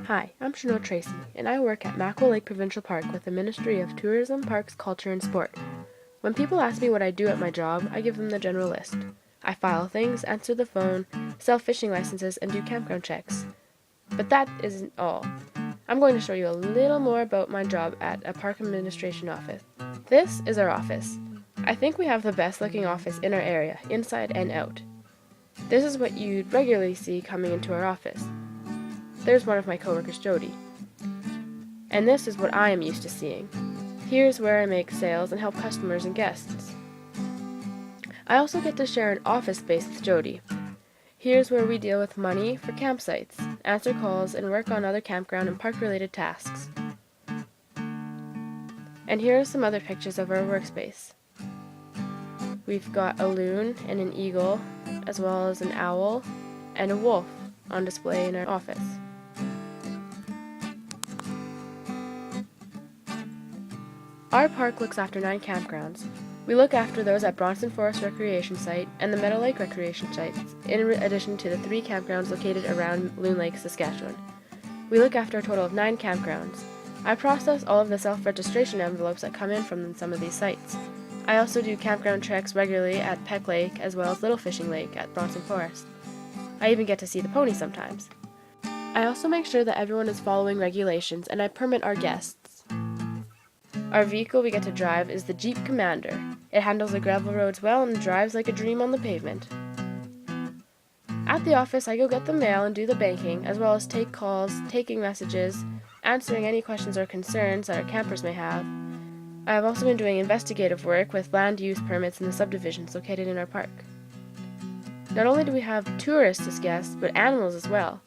Hi, I'm Chennoa Tracy, and I work at Makwa Lake Provincial Park with the Ministry of Tourism, Parks, Culture, and Sport. When people ask me what I do at my job, I give them the general list. I file things, answer the phone, sell fishing licenses, and do campground checks. But that isn't all. I'm going to show you a little more about my job at a park administration office. This is our office. I think we have the best looking office in our area, inside and out. This is what you'd regularly see coming into our office. There's one of my coworkers, Jody. And this is what I am used to seeing. Here's where I make sales and help customers and guests. I also get to share an office space with Jody. Here's where we deal with money for campsites, answer calls, and work on other campground and park-related tasks. And here are some other pictures of our workspace. We've got a loon and an eagle, as well as an owl and a wolf on display in our office. Our park looks after 9 campgrounds. We look after those at Bronson Forest Recreation Site and the Meadow Lake Recreation Sites, in addition to the 3 campgrounds located around Loon Lake, Saskatchewan. We look after a total of 9 campgrounds. I process all of the self-registration envelopes that come in from some of these sites. I also do campground checks regularly at Peck Lake as well as Little Fishing Lake at Bronson Forest. I even get to see the pony sometimes. I also make sure that everyone is following regulations, and I permit our guests. Our vehicle we get to drive is the Jeep Commander. It handles the gravel roads well and drives like a dream on the pavement. At the office, I go get the mail and do the banking, as well as take calls, taking messages, answering any questions or concerns that our campers may have. I have also been doing investigative work with land use permits in the subdivisions located in our park. Not only do we have tourists as guests, but animals as well.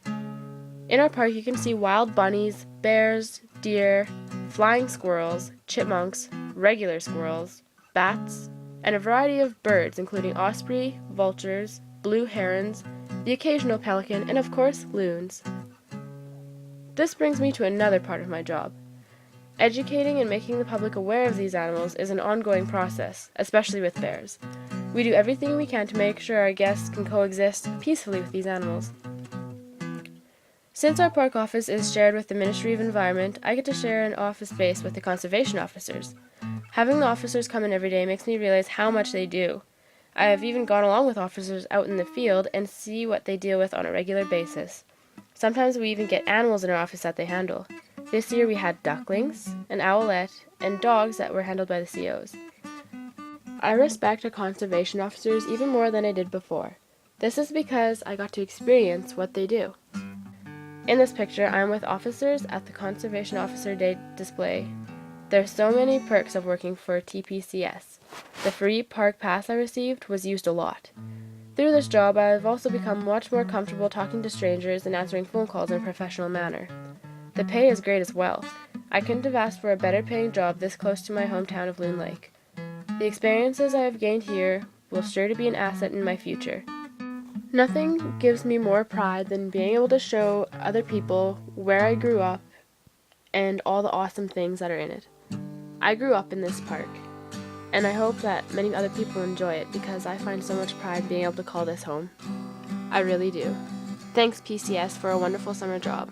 In our park, you can see wild bunnies, bears, deer, flying squirrels, chipmunks, regular squirrels, bats, and a variety of birds including osprey, vultures, blue herons, the occasional pelican, and of course, loons. This brings me to another part of my job. Educating and making the public aware of these animals is an ongoing process, especially with bears. We do everything we can to make sure our guests can coexist peacefully with these animals. Since our park office is shared with the Ministry of Environment, I get to share an office space with the conservation officers. Having the officers come in every day makes me realize how much they do. I have even gone along with officers out in the field and see what they deal with on a regular basis. Sometimes we even get animals in our office that they handle. This year we had ducklings, an owlet, and dogs that were handled by the COs. I respect our conservation officers even more than I did before. This is because I got to experience what they do. In this picture, I am with officers at the Conservation Officer Day display. There are so many perks of working for TPCS. The free park pass I received was used a lot. Through this job, I have also become much more comfortable talking to strangers and answering phone calls in a professional manner. The pay is great as well. I couldn't have asked for a better paying job this close to my hometown of Loon Lake. The experiences I have gained here will sure to be an asset in my future. Nothing gives me more pride than being able to show other people where I grew up and all the awesome things that are in it. I grew up in this park, and I hope that many other people enjoy it because I find so much pride being able to call this home. I really do. Thanks, PCS, for a wonderful summer job.